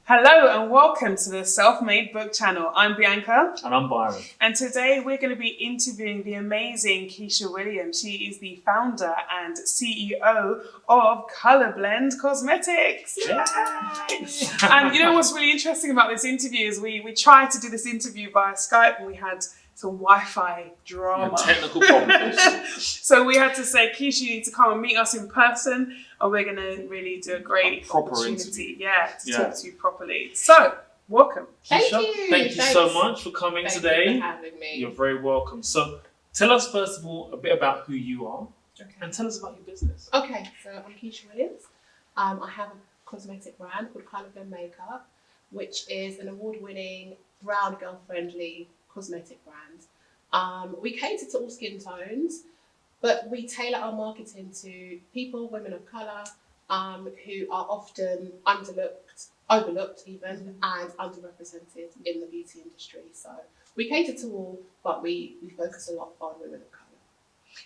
Hello and welcome to the Self-Made Book channel. I'm Bianca. And I'm Byron. And today we're going to be interviewing the amazing Kesha Williams. She is the founder and CEO of ColorBlend Cosmetics. Yay! And you know what's really interesting about this interview is we tried to do this interview via Skype and we had some Wi-Fi drama. Technical problems. So we had to say, Kesha, you need to come and meet us in person and we're going to really do a great proper opportunity. interview. To talk to you properly. So, welcome. Thank Kesha, you. Thank you so much for coming Thank today. you for having me. You're very welcome. So tell us first of all a bit about who you are and tell us about your business. Okay, so I'm Kesha Williams. I have a cosmetic brand called ColorBlend Makeup, which is an award-winning, brown girl-friendly cosmetic brand. We cater to all skin tones, but we tailor our marketing to people, women of colour, who are often overlooked even, and underrepresented in the beauty industry. So we cater to all, but we focus a lot on women of colour.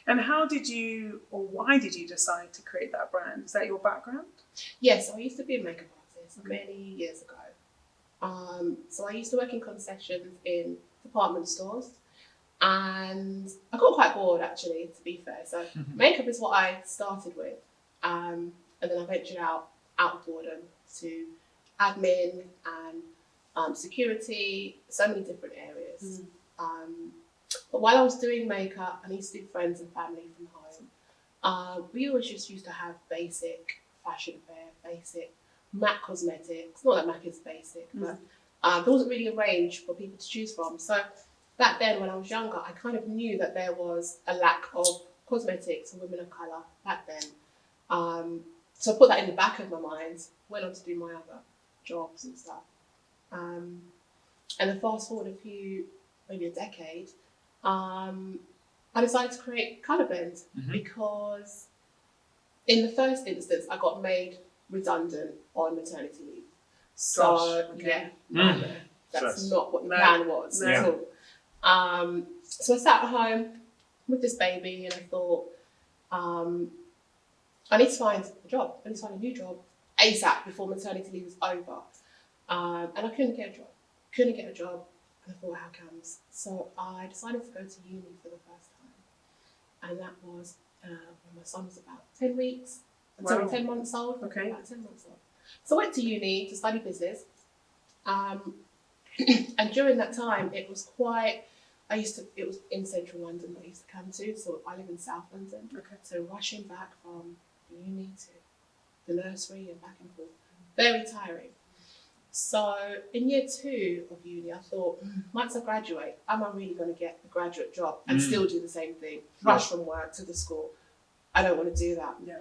And how did you, or why did you decide to create that brand? Is that your background? Yes, so I used to be a makeup artist many years ago. So I used to work in concessions in department stores, and I got quite bored actually, to be fair. So makeup is what I started with, and then I ventured out of boredom to admin and security, so many different areas. But while I was doing makeup, I used to do friends and family from home. We always just used to have basic fashion fare, basic MAC cosmetics. Not that MAC is basic, but there wasn't really a range for people to choose from. So back then, when I was younger, I kind of knew that there was a lack of cosmetics for women of colour back then. So I put that in the back of my mind, went on to do my other jobs and stuff. And then fast forward maybe a decade, I decided to create ColorBlend because in the first instance, I got made redundant on maternity leave. So that's not what the plan was at all. So I sat at home with this baby and I thought, I need to find a job. I need to find a new job ASAP before maternity leave is over. And I couldn't get a job. And I thought, how comes? So I decided to go to uni for the first time. And that was when my son was about 10 weeks. Sorry, 10 months old. Okay. About 10 months old. So I went to uni to study business. And during that time, it was in central London that I used to come to. So I live in South London. Okay. So rushing back from uni to the nursery and back and forth, very tiring. So in year 2 of uni, I thought, once I graduate, am I really going to get a graduate job and still do the same thing? Rush from work to the school. I don't want to do that. Yeah.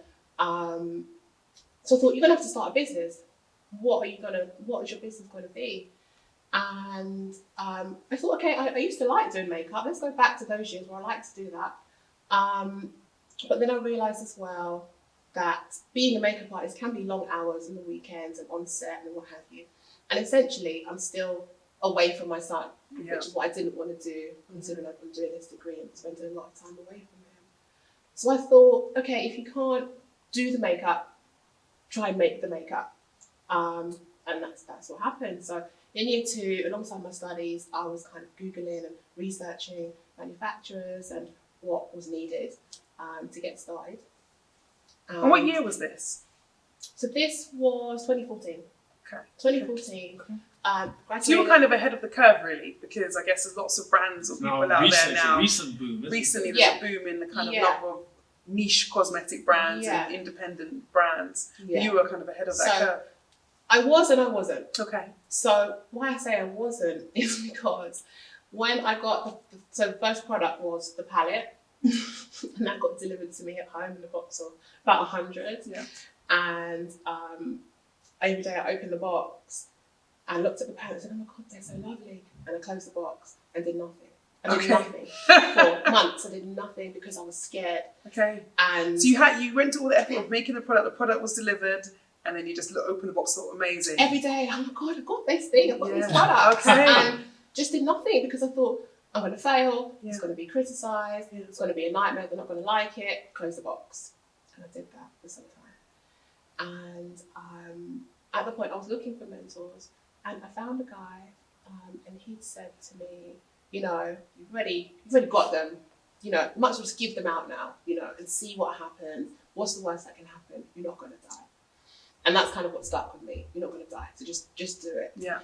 So I thought, you're going to have to start a business. What is your business going to be? And I thought, okay, I used to like doing makeup. Let's go back to those years where I liked to do that. But then I realised as well that being a makeup artist can be long hours and the weekends and on set and what have you. And essentially, I'm still away from my son, which is what I didn't want to do, considering I've been doing this degree and spending a lot of time away from him. So I thought, okay, if you can't do the makeup, try and make the makeup. And that's what happened. So in year 2, alongside my studies, I was kind of Googling and researching manufacturers and what was needed to get started. And what year was this? So this was 2014. Okay. 2014. So you were kind of ahead of the curve, really, because I guess there's lots of brands or people out there now. Recent boom, Recently, there's a boom in the kind of number of niche cosmetic brands and independent brands. Yeah. You were kind of ahead of that curve. I was and I wasn't. Okay. So why I say I wasn't is because when I got the first product was the palette, and that got delivered to me at home in a box of about 100. Yeah. And every day I opened the box and looked at the palette and said, oh my God, they're so lovely. And I closed the box and did nothing. I did nothing for months. I did nothing because I was scared. Okay. And so you went to all the effort of making the product. The product was delivered, and then you just opened the box. Thought amazing. Every day, oh my God, I've got this thing. I've got these products. Okay. And just did nothing because I thought I'm going to fail. It's going to be criticised. It's going to be a nightmare. They're not going to like it. Close the box. And I did that for some time. And at the point I was looking for mentors, and I found a guy, and he'd said to me, you know, you've already got them, you know, you might as well just give them out now, you know, and see what happens. What's the worst that can happen? You're not going to die. And that's kind of what stuck with me. You're not going to die, so just do it. Yeah.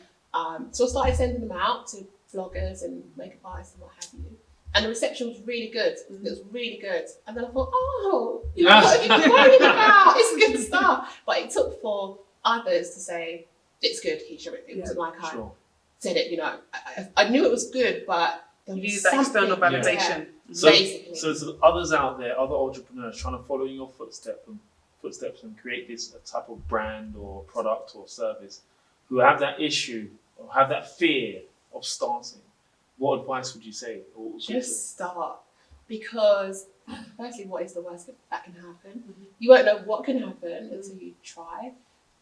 So I started sending them out to vloggers and makeup artists and what have you. And the reception was really good. It was really good. And then I thought, oh, you know, what have you been worrying about? It's good stuff. But it took for others to say, it's good, Kesha. It wasn't like I said it, you know. I knew it was good, but there You was use that external something- validation. So, basically. so there's others out there, other entrepreneurs trying to follow in your footsteps and create this type of brand or product or service who have that issue or have that fear of starting. What advice would you say? Or would you Just start. Because, firstly, what is the worst that can happen? You won't know what can happen until you try.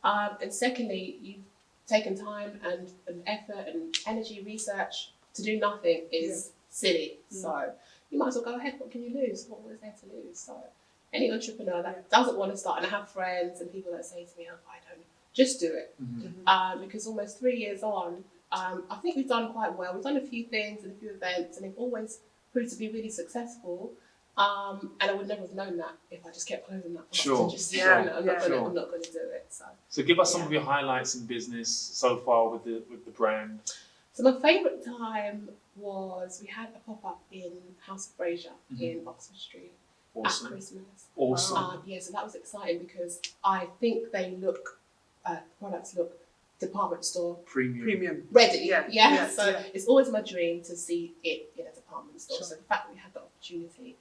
And secondly, you've taken time and effort and energy, research to do nothing is silly. So you might as well go ahead. What can you lose? What is there to lose? So any entrepreneur that doesn't want to start, and I have friends and people that say to me, oh, I don't know, just do it. Because almost 3 years on, I think we've done quite well. We've done a few things and a few events, and they've always proved to be really successful. And I would never have known that if I just kept closing that box and just you know, I'm not going to do it. So give us some of your highlights in business so far with the brand. So my favourite time was we had a pop-up in House of Brazier in Oxford Street at Christmas. Awesome. So that was exciting because I think they look, products look department store Premium. ready. Yeah. So it's always my dream to see it in a department store. Sure. So the fact that we had the opportunity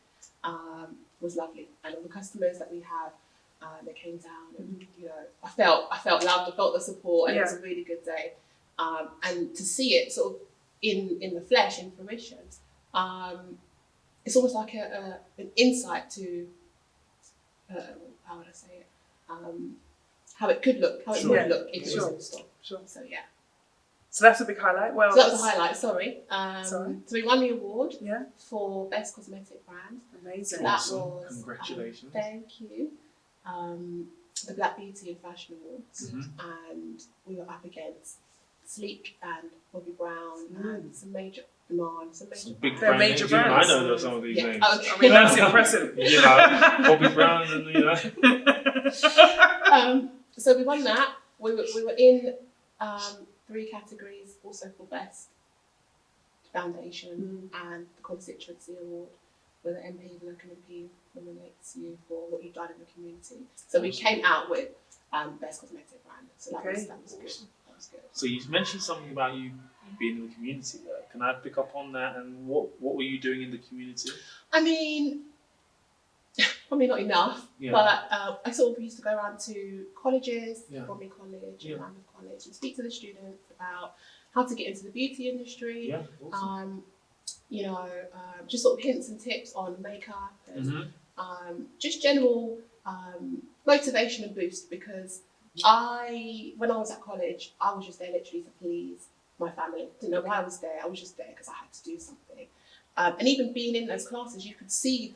was lovely, and all the customers that we had, they came down, and you know, I felt loved, I felt the support, and it was a really good day. And to see it sort of in the flesh, in fruition, it's almost like an insight to how would I say it? How it could look, how it would look if it was in the store. Sure. So yeah. So that's a big highlight. Well, So that was a highlight. Sorry. Sorry. So we won the award Yeah. for best cosmetic brand. Amazing. That Awesome. was Congratulations. thank you. The Black Beauty and Fashion Awards, and we were up against Sleek and Bobbi Brown and some major demand, some major Big They're brand major names. Even I brands. know some of these names. Okay. I mean, that's impressive. You know, Bobbi Brown and you know. So we won that. We were in 3 categories, also for best foundation and the constituency award, where the MP, the local MP, nominates you for what you've done in the community. So we came out with best cosmetic brand. So that was good. That was good. So you mentioned something about you being in the community there. Can I pick up on that? And what were you doing in the community? I mean, probably not enough, but I sort of used to go around to colleges, Bromley College, and Lambeth College, and speak to the students about how to get into the beauty industry. Yeah, awesome. You know, just sort of hints and tips on makeup and just general motivation and boost, because when I was at college, I was just there literally to please my family. Didn't know why I was there. I was just there because I had to do something. And even being in those classes, you could see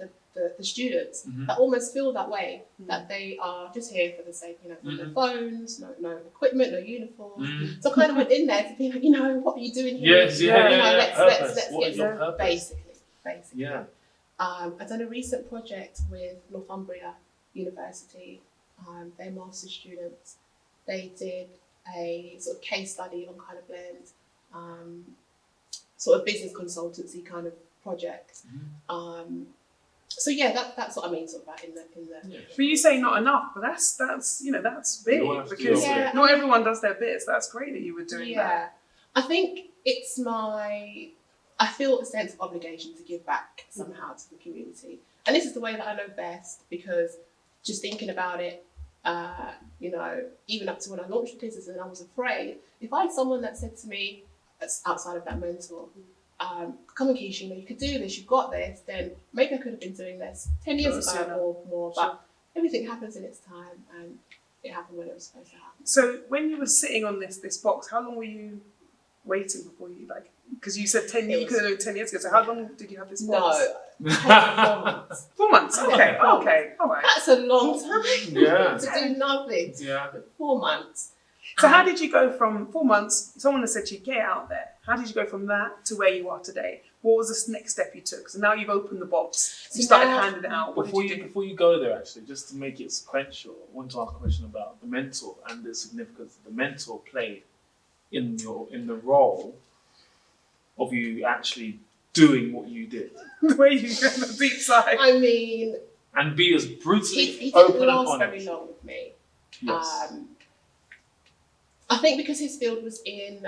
the students that almost feel that way, that they are just here for the sake, you know, for their phones, no equipment, no uniform. So I kind of went in there to be like, you know, what are you doing here? Yes, yeah, You know, let's What get is your purpose? basically. Yeah. I've done a recent project with Northumbria University. Their master's students. They did a sort of case study on ColorBlend, sort of business consultancy kind of project. So yeah, that's what I mean sort of about in the. But you say not enough, but that's you know, that's big, You have to because do it. not everyone does their bits. That's great that you were doing that. I think it's I feel a sense of obligation to give back somehow to the community, and this is the way that I know best, because just thinking about it, you know, even up to when I launched the business and I was afraid, if I had someone that said to me, that's outside of that mentor, come on Kesha, you know, you could do this, you've got this, then maybe I could have been doing this 10 years ago or more, but everything happens in its time, and it happened when it was supposed to happen. So when you were sitting on this box, how long were you waiting before you, like, because you said 10 years, you could have done it 10 years ago, so how long did you have this box? No, 4 months. 4 months, okay, all right. That's a long time Yeah. to do nothing. Yeah. 4 months. So how did you go from 4 months, someone has said to you, get out there. How did you go from that to where you are today? What was the next step you took? So now you've opened the box, you started handing it out. What Before did you do? before you go there, actually, just to make it sequential, I want to ask a question about the mentor and the significance that the mentor played in the role of you actually doing what you did. Where you go on the deep side. I mean, And be as brutally he open didn't and last honest. very long with me. Yes. I think because his field was in,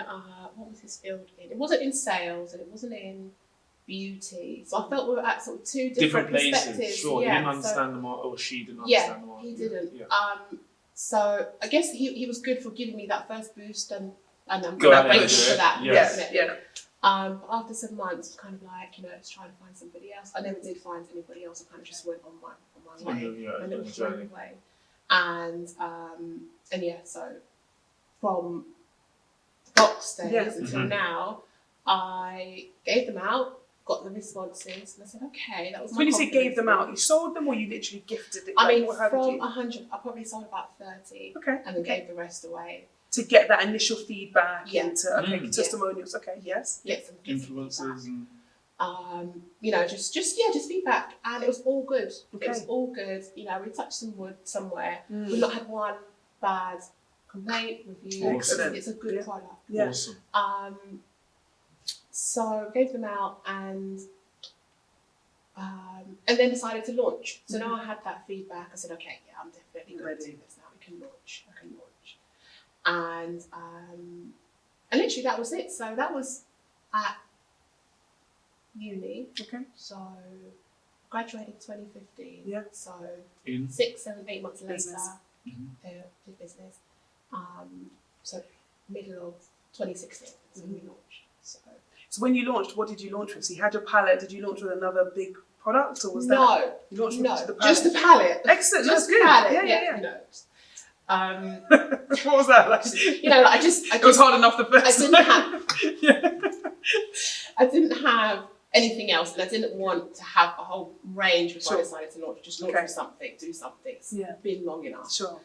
what was his field in? It wasn't in sales and it wasn't in beauty. So I felt we were at sort of two different places. perspectives. Sure, Yeah, he didn't understand the market, or she didn't understand the market. he didn't. Yeah. So I guess he was good for giving me that first boost, and I'm Go out grateful and do for it. that. Yes. Definitely. Yeah. But after some months, kind of like, let's try and find somebody else. I never did find anybody else. I kind of just went on my way, my little journey way. And yeah, so from the box days until now, I gave them out, got the responses, and I said, okay, that was my When you say gave confidence them build. out, you sold them or you literally gifted it? I mean, How did from you- 100, I probably sold about 30, Okay. and then gave the rest away. To get that initial feedback Yeah. into testimonials. Okay, yes. Get some Influencers and just feedback, and it was all good. Okay. It was all good. We touched some wood somewhere. Mm. We've not had one bad complaint, review. Excellent. It's a good Yeah. product. Yeah. awesome. So gave them out and then decided to launch. So now I had that feedback. I said, okay, yeah, I'm definitely going to do this now. We can launch. I can launch. And literally that was it. So that was at uni. Okay. So graduated 2015. Yeah. So In 6, 7, 8 months later, Business. did business. So middle of 2016 is when we launched. So when you launched, what did you launch with? So you had your palette. Did you launch with another big product, or was that No, you launched no, with just the palette? just the palette. Excellent. Just That's good. palette. Yeah. No. What was that like? I It was hard enough the first didn't time. have, I didn't have anything else, and I didn't want to have a whole range before I decided to launch. Just launch with something, do something. It's been long enough. Sure.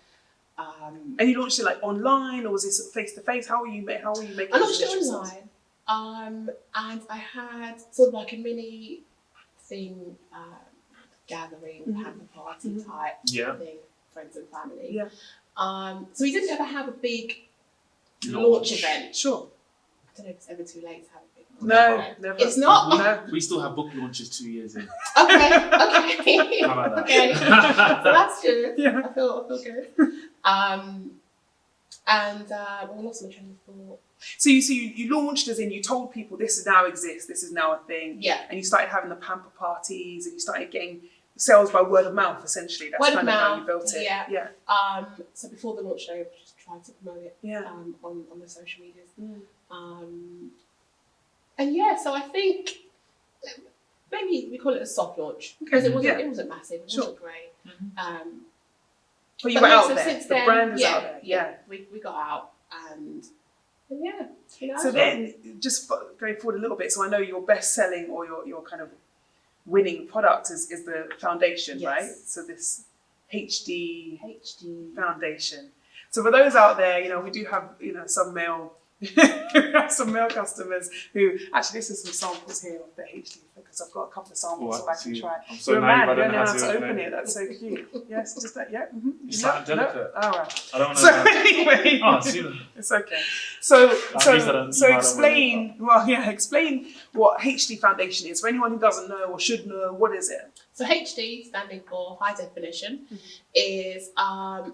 And you launched it like online, or was it face to face? How were you making? I launched it online, and I had sort of like a mini thing, gathering, pamper party type thing, friends and family. Yeah. So we didn't ever have a big launch event. Sure. I don't know if it's ever too late to have a big launch. No, never. It's not. No. We still have book launches 2 years in. Okay. How about that? Okay. So that's good. Yeah. I feel good. I lost my train of thought. So you launched, as in you told people this now exists, this is now a thing. Yeah. And you started having the pamper parties, and you started getting sales by word of mouth. Essentially, that's Word of kind of how you mouth, built it. yeah. Yeah. So before the launch day, I just tried to promote it Yeah. on the social medias. Mm. So I think maybe we call it a soft launch because it wasn't massive, it wasn't great. But you were out so there. since The then, brand is out there. Yeah. We got out and So then, just going forward a little bit, so I know your best selling or your kind of winning product is the foundation, right? So this HD foundation. So for those out there, we do have some male customers who actually, this is some samples here of the HD because I've got a couple of samples so I can try. I'm so You're a naive, man, I you don't don't know how to open open it. That's so cute. Yes, just that. Yeah. It's not delicate. All right. I don't want So to. anyway, See that? it's okay. So explain explain what HD foundation is for anyone who doesn't know or should know. What is it? So HD, standing for high definition, is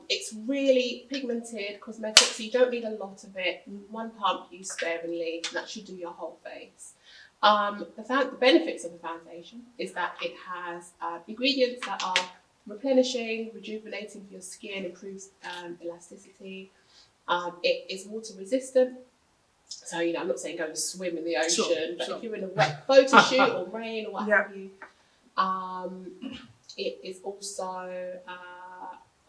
it's really pigmented cosmetic, so you don't need a lot of it. One pump used sparingly, and that should do your whole face. The benefits of the foundation is that it has ingredients that are replenishing, rejuvenating for your skin, improves elasticity. It is water resistant. So, I'm not saying go and swim in the ocean, but if you're in a wet photo shoot or rain or what have you, it is also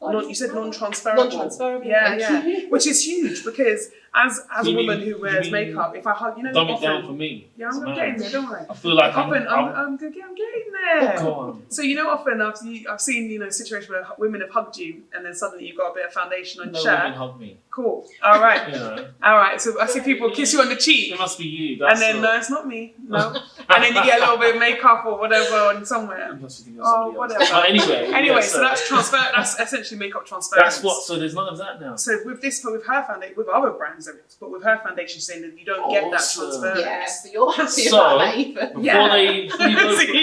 You said non-transferable. Non-transferable. Yeah. Which is huge because as a woman who wears mean makeup, if I hug, dumb it down for me. Yeah, I'm getting there, don't worry. I feel like I'm getting there. Go on. So often I've seen situations where women have hugged you, and then suddenly you've got a bit of foundation on your shirt. No women hug me. Cool. All right. Yeah. All right. So I see people kiss you on the cheek. It must be you. And then no, it's not me. No. And then you get a little bit of makeup or whatever on somewhere. Whatever. Anyway, so that's transfer. That's essentially makeup transference. That's what. So there's none of that now. So with her foundation, with other brands, but with her foundation, saying that you don't get that transference. Yeah. So you're happy about that even.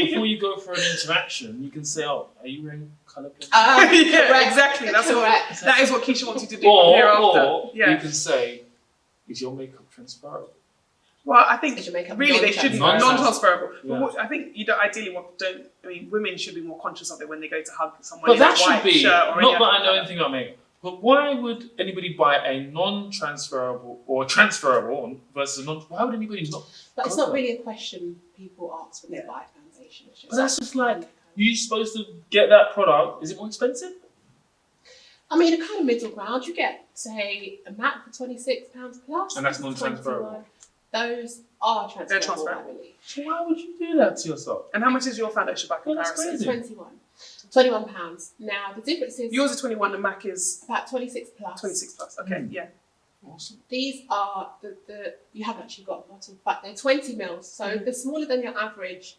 Before you go for an interaction, you can say, "Oh, are you wearing ColorBlend?" Yeah, exactly. That's correct. That is what Kesha wants you to do from here after. Or you can say, "Is your makeup transferable?" Well, I think really they should be non-transferable. Yeah. But I think you don't ideally women should be more conscious of it when they go to hug someone But in a that should white be shirt or not that I know anything about makeup. But why would anybody buy a non-transferable or transferable versus a non? Why would anybody not? But it's not really a question people ask when they buy foundation. It's just but that's just like you're supposed to get that product. Is it more expensive? I mean, a kind of middle ground. You get, say, a matte for £26 plus, and that's non-transferable. 21. Those are transferable. They're transferable. I believe. So why would you do that to yourself? And how much is your foundation by comparison? £21. Now the difference is yours is 21. The MAC is about 26 plus. 26 plus. Okay, yeah. Awesome. These are the you haven't actually got a bottle, but they're 20 mils, so they're smaller than your average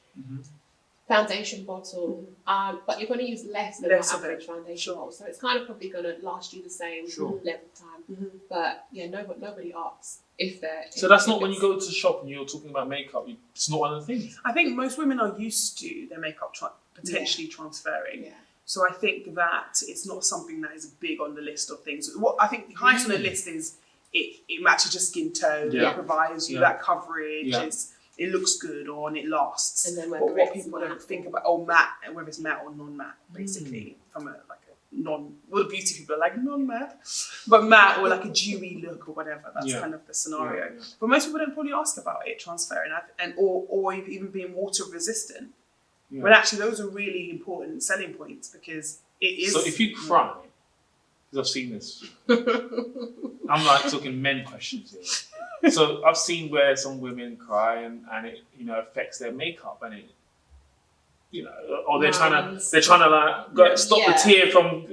foundation bottle. But you're going to use less than your average foundation bottle, so it's kind of probably going to last you the same level of time. But yeah, nobody asks if they're. So that's not when you go to the shop and you're talking about makeup. It's not one of the things. I think most women are used to their makeup potentially transferring. Yeah. So I think that it's not something that is big on the list of things. What I think the highest on the list is it matches your skin tone, it provides you that coverage, it looks good and it lasts. And then but what people don't think about, matte, and whether it's matte or non-matte, basically, from a the beauty people are like non-matte, but matte or like a dewy look or whatever. That's kind of the scenario. But most people don't probably ask about it transferring or even being water resistant. Yeah. But actually, those are really important selling points because it is. So if you cry, because I've seen this, I'm like talking men questions here. So I've seen where some women cry and it affects their makeup and it or they're trying to stop the tear from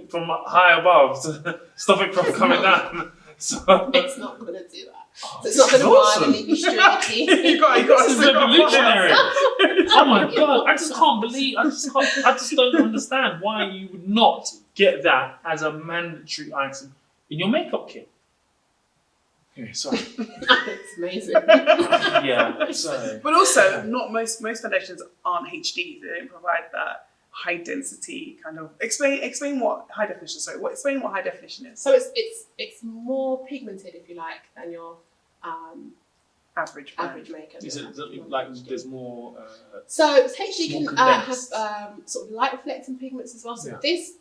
high above to stop it from coming down. So it's not going to do that. So it's not going to run and leave you streaky. This is revolutionary. Oh my god! I just can't believe. I just don't understand why you would not get that as a mandatory item in your makeup kit. Anyway, sorry. It's amazing. Yeah, sorry. But also, not most foundations aren't HD. They don't provide that high density kind of. Explain what high definition. Sorry, explain what high definition is. So it's more pigmented, if you like, than your average makeup. Is it like there's more? So HD can have sort of light reflecting pigments as well. So this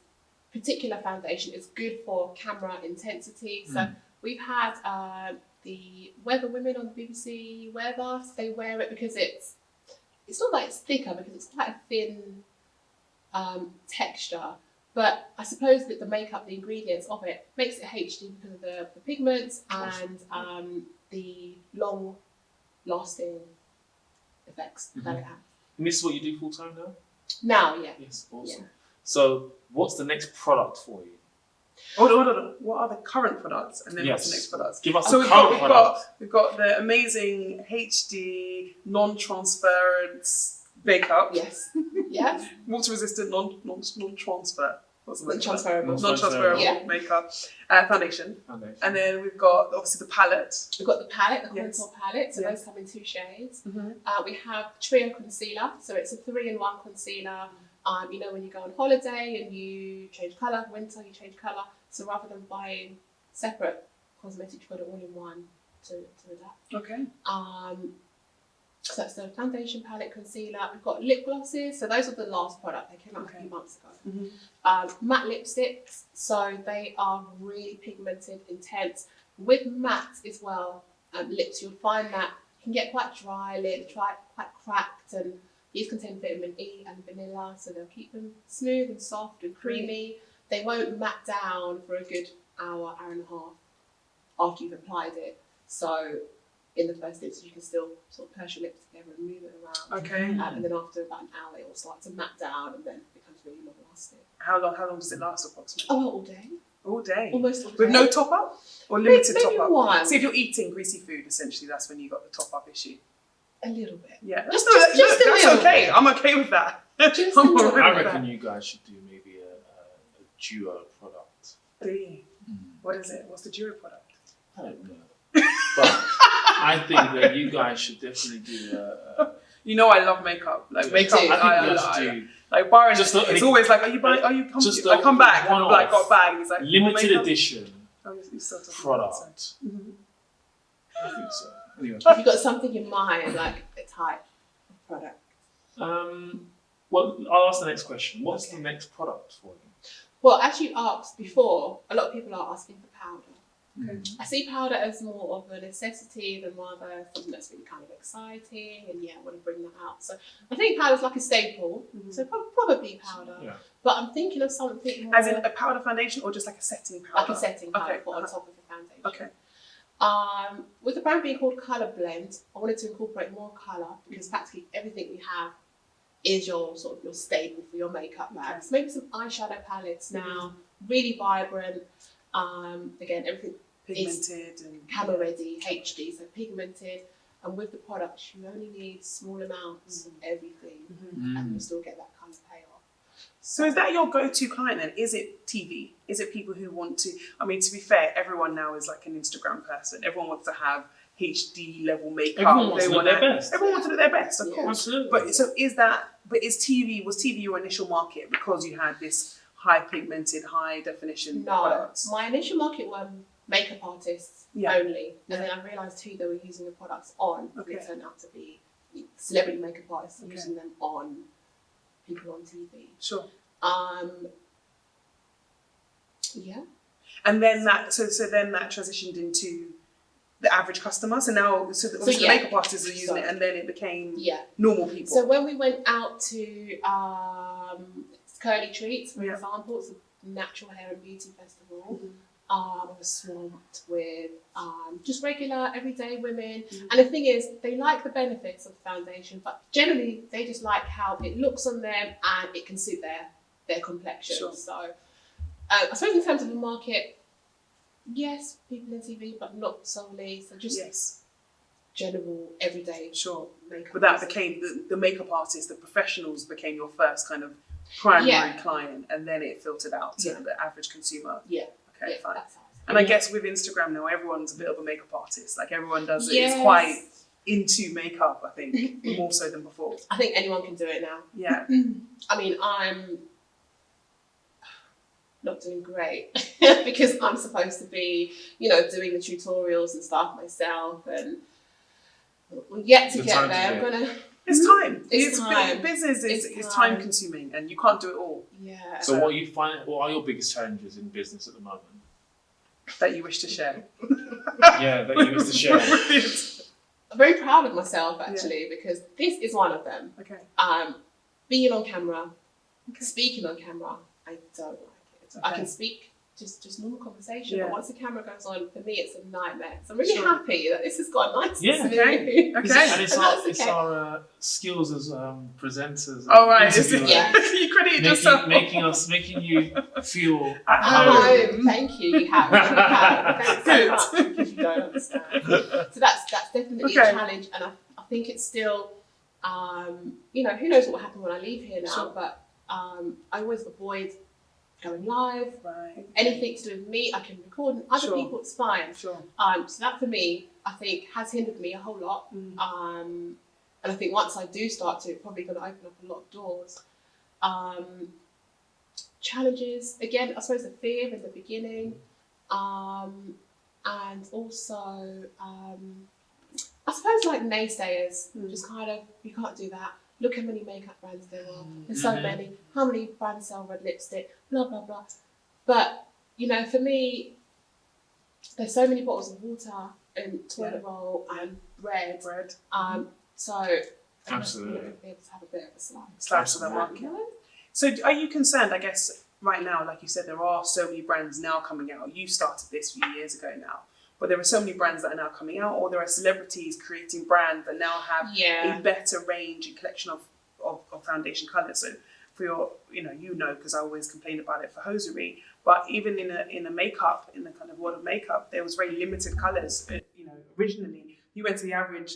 particular foundation is good for camera intensity. So we've had the Weather Women on the BBC Weather. They wear it because it's not like it's thicker because it's quite a thin texture. But I suppose that the makeup, the ingredients of it, makes it HD because of the pigments and the long-lasting effects that it has. And this is what you do full time now? Now, yeah. Yes, awesome. Yeah. So, what's the next product for you? Hold on. What are the current products, and then what's the next products? Give us current products. We've got the amazing HD non-transference makeup. Yes. Yes. Water resistant non-transfer. Non-transferable makeup, foundation, and then we've got obviously the palette. We've got the palette, the contour palette. So those come in 2 shades. We have Trio concealer, so it's a 3-in-1 concealer. When you go on holiday and you change colour, winter you change colour. So rather than buying separate cosmetics, you put it all in one to adapt. Okay. So that's the foundation, palette, concealer. We've got lip glosses. So those are the last product. They came out a few months ago. Matte lipsticks. So they are really pigmented, intense. With matte as well, lips, you'll find that can get quite dry lips, quite cracked, and these contain vitamin E and vanilla, so they'll keep them smooth and soft and creamy. they won't matte down for a good hour and a half after you've applied it. So in the first instance, you can still sort of purse your lips together and move it around. Okay. And then after about an hour, it will start to matte down and then it becomes really long lasting. How long does it last approximately? Oh, all day. All day. Almost all day. With no top up or limited Maybe top up? one. See, if you're eating greasy food, essentially, that's when you got the top up issue. A little bit. Yeah, Just that's a little okay. bit. I'm okay with that. Just I'm a little alright I with reckon that. you guys should do maybe a duo product. Do you? What is it? What's the duo product? I don't know. But I think that you guys should definitely do a You know, I love makeup. Like makeup, too. I think you guys should do like Byron. Just It's always like, are you buying? Are you coming? just I come back. one I'm like, got off a bag. And he's like, limited makeup? edition Oh, you're still talking about it, product. so. Mhm. I think so. Anyway. Have you got something in mind, like a type of product? Well, I'll ask the next question. What's Okay. the next product for you? Well, as you asked before, a lot of people are asking for powder. Okay. I see powder as more of a necessity than rather something that's really kind of exciting, and I want to bring that out. So I think powder's like a staple, so probably powder. Yeah. But I'm thinking of something more As in a powder foundation or just like a setting powder? like a setting powder Okay, put on top of the foundation. Okay. With the brand being called ColorBlend, I wanted to incorporate more colour because practically everything we have is your sort of your staple for your makeup bags. Maybe some eyeshadow palettes now, really vibrant. Again, everything Pigmented and camera ready, HD, so pigmented. And with the products, you only need small amounts of everything, and you still get that colour payoff. So is that your go-to client then? Is it TV? Is it people who want to, I mean, to be fair, everyone now is like an Instagram person. Everyone wants to have HD level makeup. Everyone wants to look their best. Everyone wants to look their best, of course. Absolutely. But so was TV your initial market because you had this high pigmented, high definition products? My initial market were makeup artists only, and then I realised who they were using the products on, and it turned out to be celebrity makeup artists using them on people on TV. Sure. Yeah. And then that transitioned into the average customer. So now, the makeup artists are using it, and then it became normal people. So when we went out to Curly Treats, for example, it's a natural hair and beauty festival. I was swamped with just regular, everyday women. And the thing is, they like the benefits of the foundation, but generally they just like how it looks on them and it can suit their complexion. Sure. So I suppose in terms of the market, yes, people in TV, but not solely. So just general, everyday makeup. But that became, the makeup artists, the professionals became your first kind of primary client, and then it filtered out to the average consumer. Okay, fine. And I guess with Instagram now, everyone's a bit of a makeup artist. Like everyone does it. It's quite into makeup, I think, more so than before. I think anyone can do it now. Yeah. I mean, I'm not doing great because I'm supposed to be, doing the tutorials and stuff myself, and we're yet to get there. It's time. It's time. Business is time consuming, and you can't do it all. Yeah. So what are your biggest challenges in business at the moment? That you wish to share. That you wish to share. I'm very proud of myself actually because this is one of them. Okay. Being on camera, speaking on camera, I don't like it. I can speak just normal conversation, but once the camera goes on, for me it's a nightmare. So I'm really happy that this has gone nice. Okay. And it's our skills as presenters. Oh right. Interviewers. You credit yourself. Making you feel at home. home. Thank you. You have. Thanks so much because you don't understand. So that's definitely a challenge, and I think it's still, who knows what will happen when I leave here now, but I always avoid going live. Right. Anything to do with me, I can record, and other people, it's fine. Sure. So that for me, I think, has hindered me a whole lot. And I think once I do start to, it's probably going to open up a lot of doors. Challenges, again, I suppose the fear in the beginning, and also, I suppose like naysayers, just kind of, you can't do that. Look how many makeup brands there are. There's so many. How many brands sell red lipstick? Blah, blah, blah. But, for me, there's so many bottles of water and toilet roll and bread. So Absolutely. I'm be able to have a bit of a slice. Slice of the market. So are you concerned, I guess, right now, like you said, there are so many brands now coming out. You started this a few years ago now, but there are so many brands that are now coming out, or there are celebrities creating brands that now have a better range and collection of foundation colours. So for your, because I always complain about it for hosiery, but even in a makeup, in the kind of world of makeup, there was very limited colours. Originally, you went to the average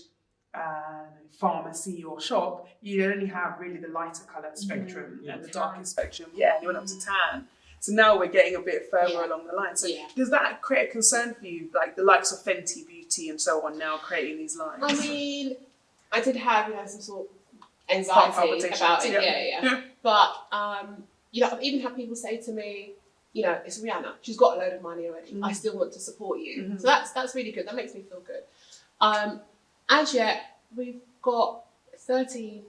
pharmacy or shop, you only have really the lighter colour spectrum and the darker spectrum. Yeah, and you went up to tan. So now we're getting a bit further along the line. So does that create a concern for you, like the likes of Fenty Beauty and so on now creating these lines? I mean, I did have some sort of anxiety about it. But I've even had people say to me, it's Rihanna. She's got a load of money already. I still want to support you. So that's really good. That makes me feel good. As yet, we've got 13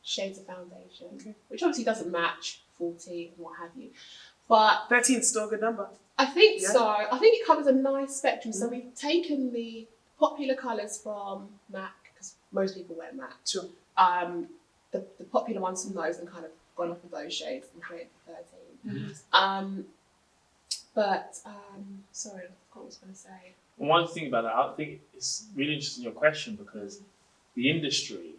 shades of foundation, which obviously doesn't match 40 and what have you. But 13 is still a good number. I think so. I think it covers a nice spectrum. So we've taken the popular colours from MAC, because most people wear MAC. Sure. The popular ones from those and kind of gone off of those shades and created 13. Sorry, I forgot what I was going to say. One thing about that, I think it's really interesting your question, because the industry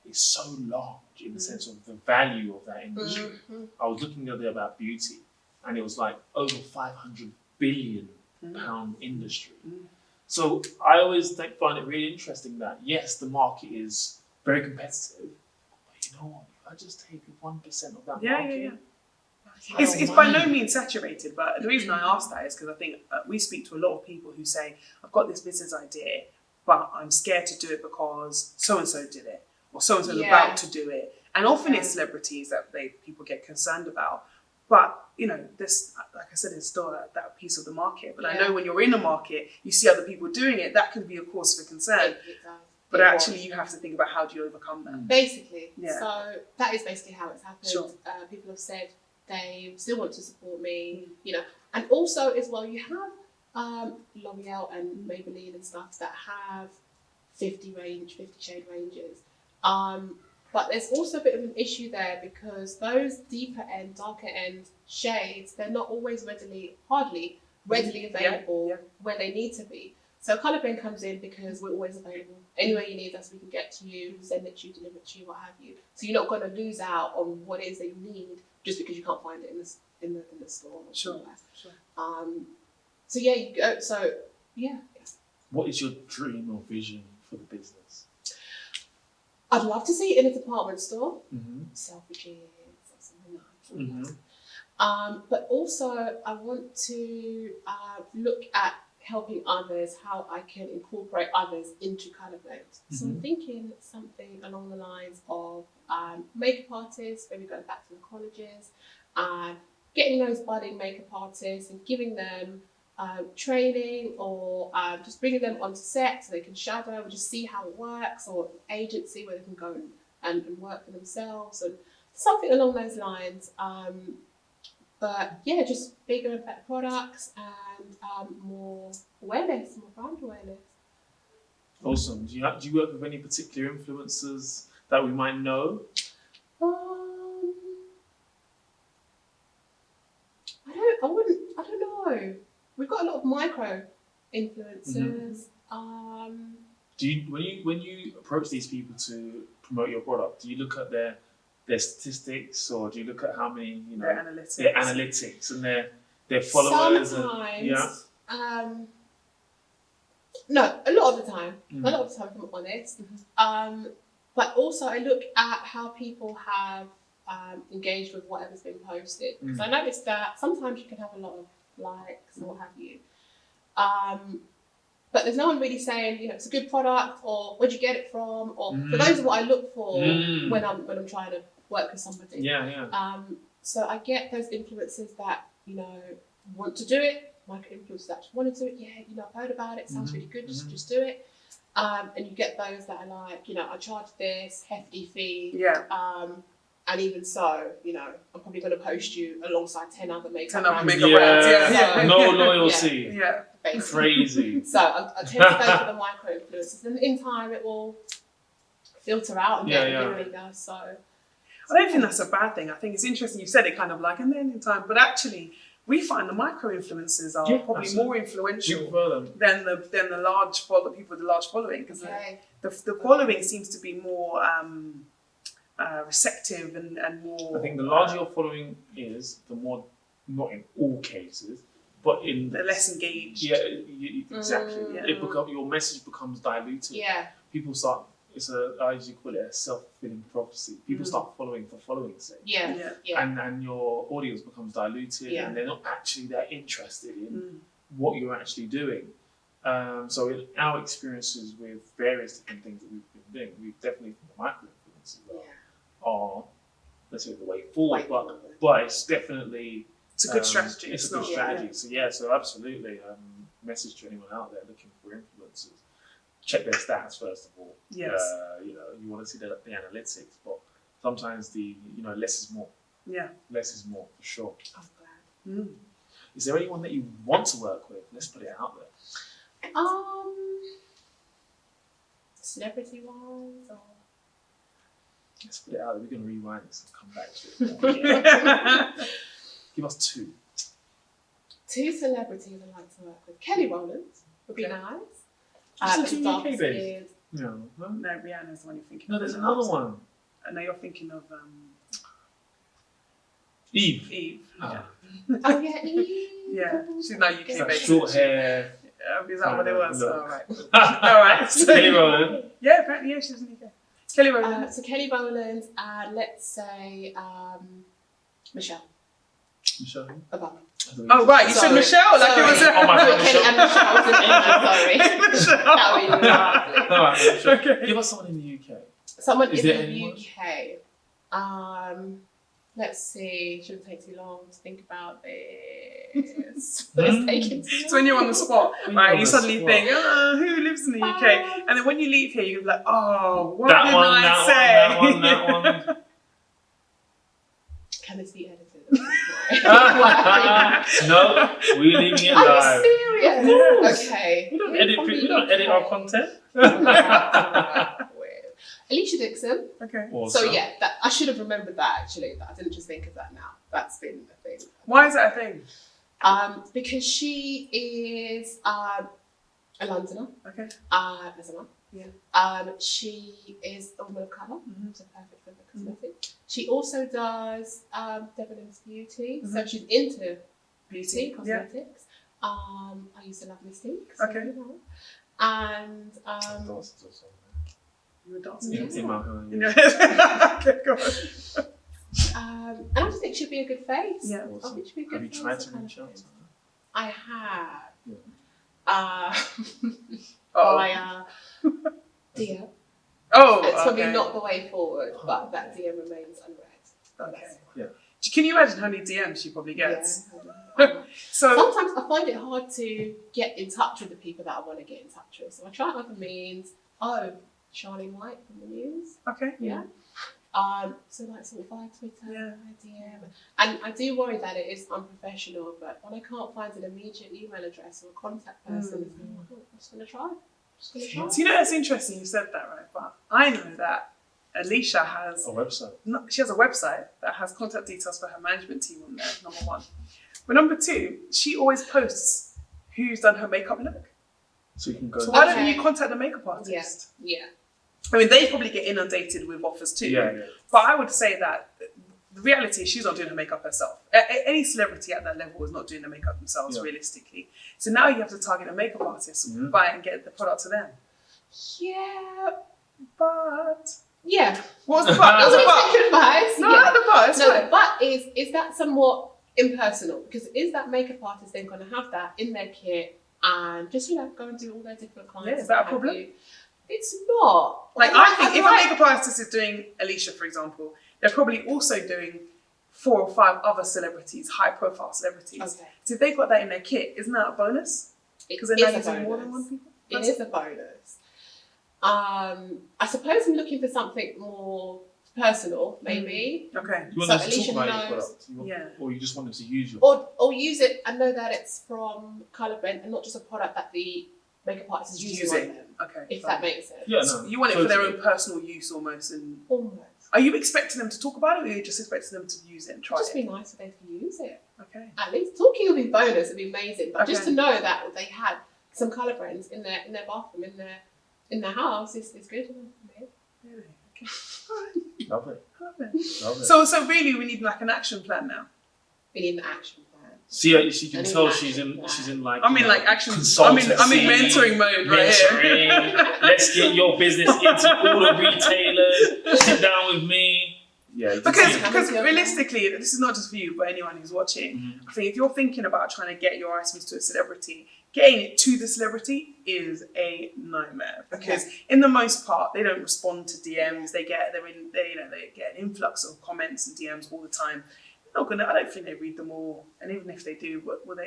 is so large in the sense of the value of that industry. I was looking the other day about beauty, and it was like over 500 billion pound industry. So I always find it really interesting that yes, the market is very competitive, but you know what? If I just take 1% of that market. It's by no means saturated, but the reason I ask that is because I think we speak to a lot of people who say, I've got this business idea, but I'm scared to do it because so-and-so did it, or so-and-so's about to do it. And often it's celebrities that people get concerned about. But, this, like I said, is still that piece of the market. But I know when you're in a market, you see other people doing it, that can be a cause for concern. It does. But actually, you have to think about how do you overcome that. Basically. So that is basically how it's happened. Sure. People have said, they still want to support me, and also as well, you have L'Oreal and Maybelline and stuff that have 50 shade ranges. But there's also a bit of an issue there, because those deeper end, darker end shades, they're not always hardly readily available where they need to be. So ColorBlend comes in because we're always available. Anywhere you need us, we can get to you, send it to you, deliver it to you, what have you. So you're not going to lose out on what it is that you need just because you can't find it in the store. Sure. So yeah, you go. So yeah. What is your dream or vision for the business? I'd love to see it in a department store, Selfridges or something like that. But also, I want to look at helping others, how I can incorporate others into ColorBlend. So I'm thinking something along the lines of makeup artists, maybe going back to the colleges, getting those budding makeup artists and giving them training, or just bringing them onto set so they can shadow and just see how it works, or an agency where they can go and work for themselves, and something along those lines. But yeah, just bigger and better products and more awareness, more brand awareness. Awesome. Do you work with any particular influencers that we might know? I don't know. We've got a lot of micro influencers. Do you when you approach these people to promote your product, do you look at their statistics, or do you look at how many their analytics and their followers? Sometimes, no, a lot of the time. A lot of the time, if I'm honest. But also, I look at how people have engaged with whatever's been posted. Because I noticed that sometimes you can have a lot of likes or what have you. But there's no one really saying, it's a good product, or where'd you get it from, or so those are what I look for when I'm trying to work with somebody. So I get those influencers that want to do it, micro influencers that just want to do it. Yeah, I've heard about it. Sounds really good. Just do it. And you get those that are like, I charge this hefty fee. And even so, I'm probably going to post you alongside 10 other makeup brands. No loyalty. Basically. Crazy. So I tend to go for the micro influencers, and in time it will filter out and get really does. So I don't think that's a bad thing. I think it's interesting you said it kind of like, and then in time, but actually we find the micro-influencers are probably more influential than the large people with the large following, because the following seems to be more receptive and more... I think the larger your following is, the more, not in all cases, but in... the less engaged. Yeah, exactly. Yeah. Your message becomes diluted. Yeah. People start... I usually call it a self-fulfilling prophecy. People start following for following's sake. Yeah. And your audience becomes diluted, and they're not actually that interested in what you're actually doing. So in our experiences with various different things that we've been doing, we've definitely the micro-influencers are, let's say, the way forward. But it's definitely... It's a good strategy. It's a good strategy. So absolutely, message to anyone out there looking for influencers. Check their stats first of all. Yes. You want to see the analytics, but sometimes less is more. Yeah. Less is more for sure. I'm glad. Is there anyone that you want to work with? Let's put it out there. Celebrity wise, or let's put it out there. We're going to rewind this and come back to it. Give us two. Two celebrities I'd like to work with. Kelly Rowland would be nice. She's a UK based. No, Rihanna's the one you're thinking of. No, there's another one. I know you're thinking of Eve. Oh yeah, Eve. Yeah, she's not UK based. Short hair. Is that what it was? Look. All right. All right. Kelly Rowland. Yeah, apparently, she's in the UK. Kelly Rowland. So Kelly Rowland, and let's say Michelle Obama. Oh right, you said Michelle, like it was. Oh my God, Kelly and Michelle was an angel. Sorry, that would be lovely. All right, okay. Give us someone in the UK. Someone in the UK. Let's see. Shouldn't take too long to think about this. It's taking too long. So when you're on the spot, right, you suddenly think, who lives in the UK? And then when you leave here, you're like, oh, what did I say? That one. Can this be edited? No, we're leaving it live. Are you serious? Okay. We don't edit our content. Alicia Dixon. Okay. Awesome. So yeah, I should have remembered that actually. I didn't just think of that now. That's been a thing. Why is that a thing? Because she is a Londoner. Okay. As a mum. Yeah. She is a woman of colour, so perfect for the cosmetic. She also does Debenhams Beauty, so she's into beauty, cosmetics. I used to love Mystique. So okay. And you were dancing in my home. Okay, go on. And I just think she'd be a good face. Yeah. Awesome. I think she'd be a good face. Have you tried to reach out to her? I have. Yeah. DM. Oh, it's probably not the way forward, but that DM remains unread. Okay. Yeah. Can you imagine how many DMs she probably gets? Yeah. So sometimes I find it hard to get in touch with the people that I want to get in touch with. So I try other means. Charlene White from the news. Okay. Yeah. So like sort of via Twitter, DM. And I do worry that it is unprofessional, but when I can't find an immediate email address or a contact person, I'm just going to try. So you know, that's interesting you said that, right? But I know that Alicia has a website. She has a website that has contact details for her management team on there, number one. But number two, she always posts who's done her makeup look. So you can go. So why don't you contact the makeup artist? Yeah. I mean, they probably get inundated with offers too. Yeah. But I would say that the reality is she's not doing her makeup herself. Any celebrity at that level is not doing the makeup themselves, realistically. So now you have to target a makeup artist, buy and get the product to them. Yeah, but... Yeah. What's the but? What's the but? Advice. No, not the but. No, the but is that somewhat impersonal? Because is that makeup artist then going to have that in their kit and just, go and do all their different clients? Yeah, is that a problem? It's not. Like, I think if a makeup artist is doing Alicia, for example, they're probably also doing 4 or 5 other celebrities, high-profile celebrities. Okay. So if they've got that in their kit, isn't that a bonus? Because they're now using more than one people. It is a bonus. I suppose I'm looking for something more personal, maybe. Okay. You want them to talk about your product, or you just want them to use your or use it and know that it's from ColorBlend and not just a product that the makeup artist is using on them. Okay. If that makes sense. Yeah, no. So you want it for their own personal use almost. Almost. Are you expecting them to talk about it, or are you just expecting them to use it and try It'd just it? be nice if they could use it. Okay. At least talking would be bonus. It'd be amazing. But just Okay. to know that they had some ColorBlends in their bathroom, in their house, is good enough for me. Really? Okay. All right. Love it. Love it. Love it. So really, we need like an action plan now. We need an action plan. See, she can Any tell action she's in like. I'm in like action. Consultancy, I'm in mentoring mode right here. mentoring. Let's get your business into all the retailers. Sit down with me. Yeah. Because realistically, this is not just for you, but anyone who's watching. Mhm. I think if you're thinking about trying to get your items to a celebrity, getting it to the celebrity is a nightmare, because in the most part they don't respond to DMs. They get an influx of comments and DMs all the time. I don't think they read them all, and even if they do,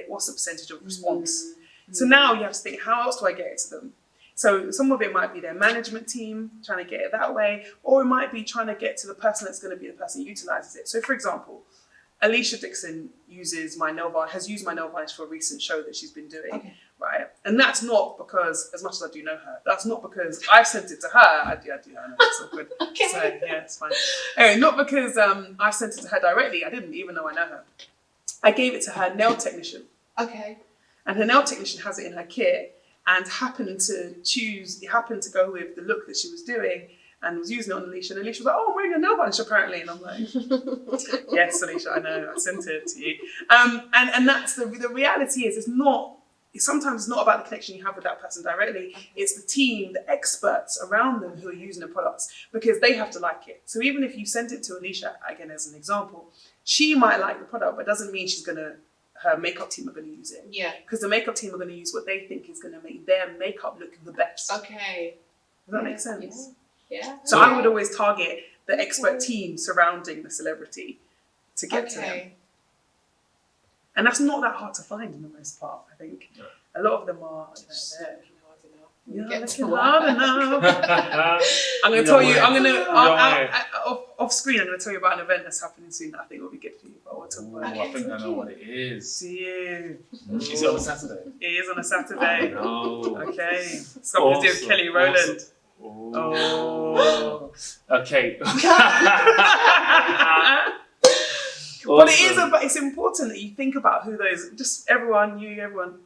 what's the percentage of response? So now you have to think, how else do I get it to them? So some of it might be their management team trying to get it that way, or it might be trying to get to the person that's going to be the person who utilizes it. So for example, Alicia Dixon has used my nail varnish for a recent show that she's been doing, right? And that's not because, as much as I do know her, that's not because I've sent it to her. I do know, it's all good. Okay. So yeah, it's fine. Anyway, not because I sent it to her directly. I didn't, even though I know her. I gave it to her nail technician. Okay. And her nail technician has it in her kit, and happened to go with the look that she was doing, and was using it on Alicia. And Alicia was like, "Oh, I'm wearing a nail varnish apparently." And I'm like, "Yes, Alicia, I know. I sent it to you." And that's the reality is sometimes it's not about the connection you have with that person directly. It's the team, the experts around them who are using the products, because they have to like it. So even if you send it to Alicia, again as an example, she might like the product, but it doesn't mean her makeup team are going to use it. Yeah. Because the makeup team are going to use what they think is going to make their makeup look the best. Okay. Does that make sense? Yeah. So I would always target the expert team surrounding the celebrity to get to them. And that's not that hard to find in the most part, I think. Yeah. A lot of them are there. Yeah, Looking hard enough. I'm going to tell you, off screen, I'm going to tell you about an event that's happening soon that I think will be good for you. But we'll talk about it. I think I know what it is. See you. Is it on a Saturday? It is on a Saturday. No. Okay. Something to do with Kelly Rowland. Oh. Okay. But it's important that you think about who everyone,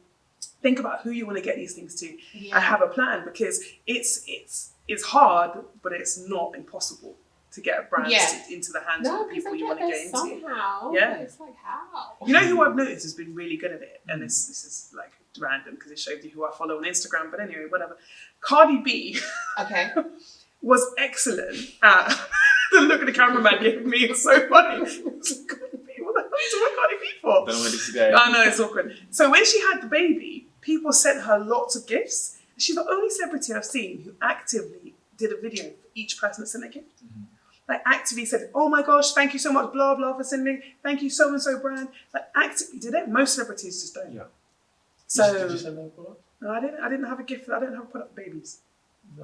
think about who you want to get these things to, and have a plan, because it's hard, but it's not impossible to get a brand into the hands of the people you want to get into. Somehow. Yeah. It's like, how? You know who I've noticed has been really good at it, and this is like random because it shows you who I follow on Instagram, but anyway, whatever. Cardi B was excellent at the look at the cameraman gave me. It was so funny. It was like, Cardi B, what the hell are you doing Cardi B for? Don't know where this is going. I know, it's awkward. So when she had the baby, people sent her lots of gifts. She's the only celebrity I've seen who actively did a video for each person that sent a gift. Mm-hmm. Like actively said, "Oh my gosh, thank you so much, blah blah, for sending. Thank you so and so brand." Like actively did it. Most celebrities just don't. Yeah. So Did you send her a product? no, I didn't have a gift. I don't have a product for babies.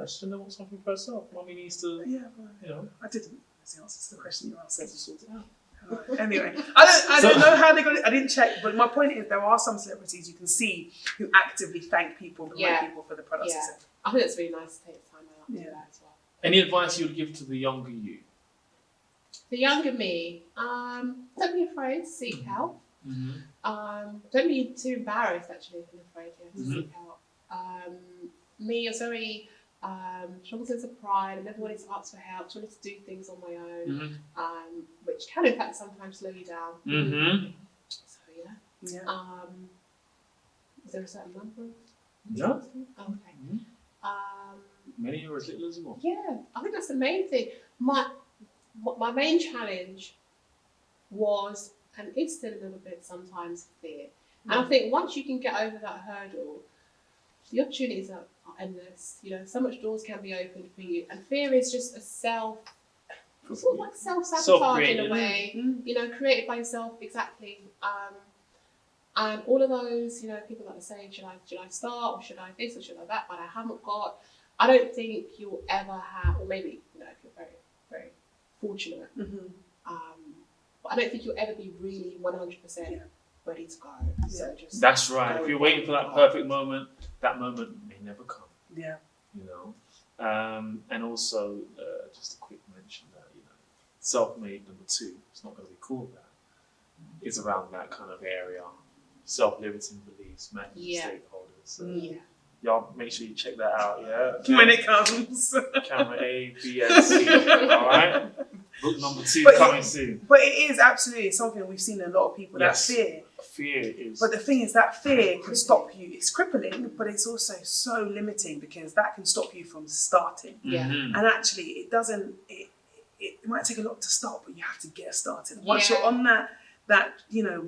I should know something for herself. Mommy needs to. Yeah, well, You know. I didn't. That's the answer to the question you asked. To sort it out. Right. Anyway, I don't know how they got it. I didn't check, but my point is there are some celebrities you can see who actively thank people, promote people for the products. Yeah. etc. I think it's really nice to take the time out to do that as well. Any advice you would give to the younger you? The younger me, don't be afraid to seek help. Mm-hmm. Don't be too embarrassed actually if you're afraid to Mhm. seek help. Me, I was very strong sense of pride. I never wanted to ask for help. I wanted to do things on my own, Mm-hmm. which can in fact sometimes slow you down. Mm-hmm. So yeah. Yeah. Is there a certain number? Yeah. Okay. Mhm. Many are as little as more. Yeah, I think that's the main thing. My main challenge was, and is still a little bit sometimes, fear. And I think once you can get over that hurdle, the opportunities are endless. You know, so much doors can be opened for you. And fear is just a sort of like self-sabotage in a way. You know, created by yourself, exactly. And all of those, you know, people that are saying, should I start, or should I this, or should I that, but I haven't got. I don't think you'll ever have, or maybe, you know, if you're very, very fortunate. But I don't think you'll ever be really 100% ready to go. So just That's right. If you're waiting for that perfect moment, that moment may never come. Yeah. You know, and also just a quick mention that self-made number 2, it's not going to be called that, is around that kind of area. Self-limiting beliefs, managing stakeholders. So y'all make sure you check that out, yeah? Okay. When it comes. Camera A, B, and C, alright? Book number 2 coming soon. But it is absolutely something we've seen in a lot of people, Yes. that fear. Fear is... But the thing is, that fear can stop you. It's crippling, but it's also so limiting because that can stop you from starting. Mhm. And actually, it doesn't, it might take a lot to start, but you have to get started. Once you're on that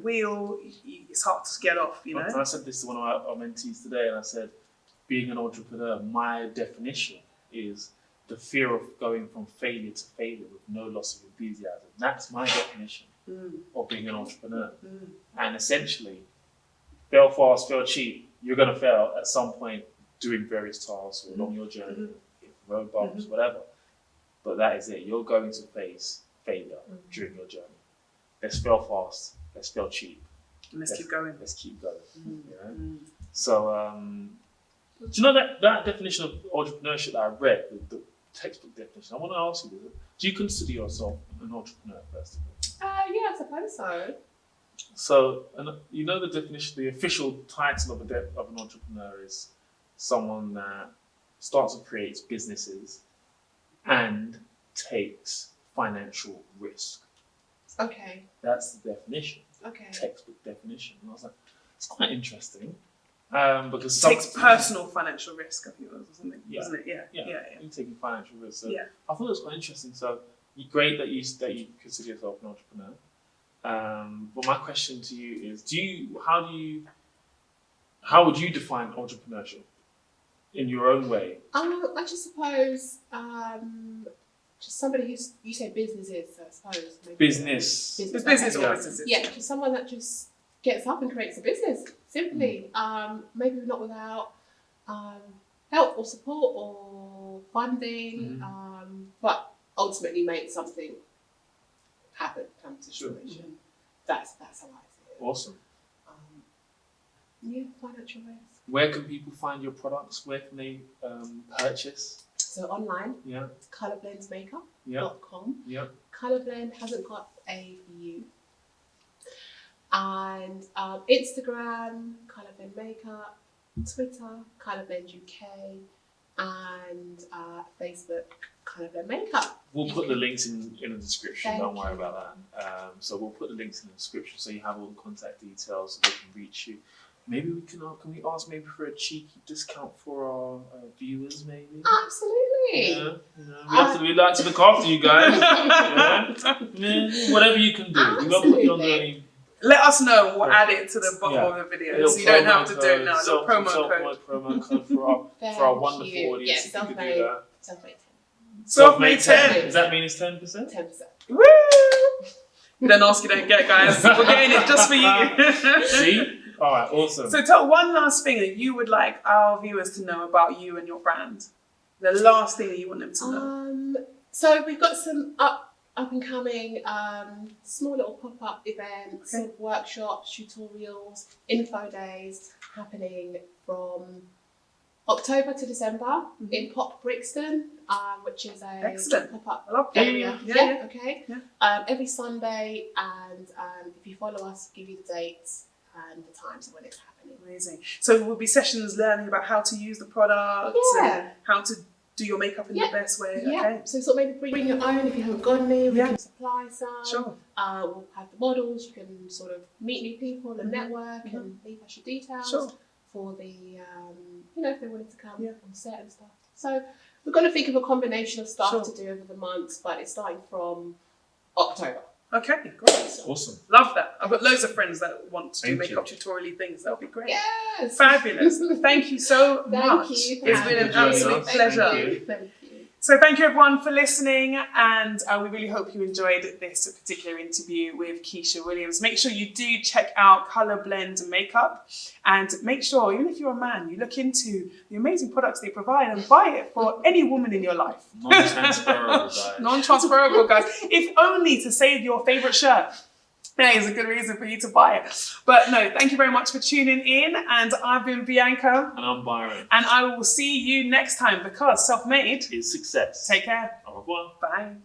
wheel, it's hard to get off, you know? I said this to one of our mentees today, and I said, being an entrepreneur, my definition is the fear of going from failure to failure with no loss of enthusiasm. That's my definition of being an entrepreneur. And essentially, fail fast, fail cheap. You're going to fail at some point doing various tasks or along your journey, road bumps, whatever. But that is it. You're going to face failure during your journey. Let's fail fast. Let's fail cheap. Let's keep going. Let's keep going. You know? So, do you know that definition of entrepreneurship that I read, the textbook definition? I want to ask you, do you consider yourself an entrepreneur, first of all? Yeah, I suppose so. So, you know the definition, the official title of an entrepreneur is someone that starts and creates businesses and takes financial risk. Okay. That's the definition. Okay. Textbook definition. And I was like, it's quite interesting. Because It takes personal financial risk of yours or something, doesn't it? Yeah. You're taking financial risk. So Yeah. I thought it was quite interesting. So great that you consider yourself an entrepreneur. But my question to you is, how would you define entrepreneurship in your own way? I just suppose just somebody who's, you say businesses, so I suppose. Maybe Business. It's business or businesses. Yeah, just someone that just gets up and creates a business, simply. Maybe not without help or support or funding, but ultimately make something happen, come to fruition. That's how I see it. Awesome. Financial risk. Where can people find your products? Where can they purchase? So online, Yeah. ColorBlendMakeup.com. Yeah. ColorBlend hasn't got a U. And Instagram, ColorBlend Makeup, Twitter, ColorBlend UK, and Facebook, ColorBlend Makeup. We'll put the links in the description. Thank Don't worry you. about that. So we'll put the links in the description so you have all the contact details so they can reach you. Maybe we can we ask maybe for a cheeky discount for our viewers, maybe? Absolutely. Yeah, we like to look after you guys. Whatever you can do. We won't put you on the... Let us know. We'll add it to the bottom of the video, so you don't have to do it now. Little promo code for our wonderful audience. Yes, if you could do that. Self-made 10. Self-made 10. Does that mean it's 10%? 10%. Woo! You don't ask, you don't get, guys. We're getting it just for you. See? All right, awesome. So tell one last thing that you would like our viewers to know about you and your brand. The last thing that you want them to know. So we've got some up and coming small little pop-up events, sort of workshops, tutorials, info days happening from October to December in Pop Brixton, which is a pop-up area. Every Sunday, and if you follow us, we'll give you the dates and the times of when it's happening. Amazing. So there will be sessions learning about how to use the product, and how to do your makeup in the best way. Okay. So sort of maybe bring your own if you haven't got any. We can supply some. Sure. We'll have the models. You can sort of meet new people and network and leave us your details for the if they wanted to come on set and stuff. So we're going to think of a combination of stuff to do over the months, but it's starting from October. Okay, great. Awesome. Love that. I've got loads of friends that want to do makeup tutorial things. That'll be great. Yes. Fabulous. Thank you so much. Thank you. It's been an absolute pleasure. Thank you. So thank you everyone for listening, and we really hope you enjoyed this particular interview with Kesha Williams. Make sure you do check out ColorBlend Makeup, and make sure, even if you're a man, you look into the amazing products they provide and buy it for any woman in your life. Non-transferable, guys. Non-transferable, guys. If only to save your favourite shirt. That is a good reason for you to buy it. But no, thank you very much for tuning in. And I've been Bianca. And I'm Byron. And I will see you next time, because self-made is success. Take care. Au revoir. Bye.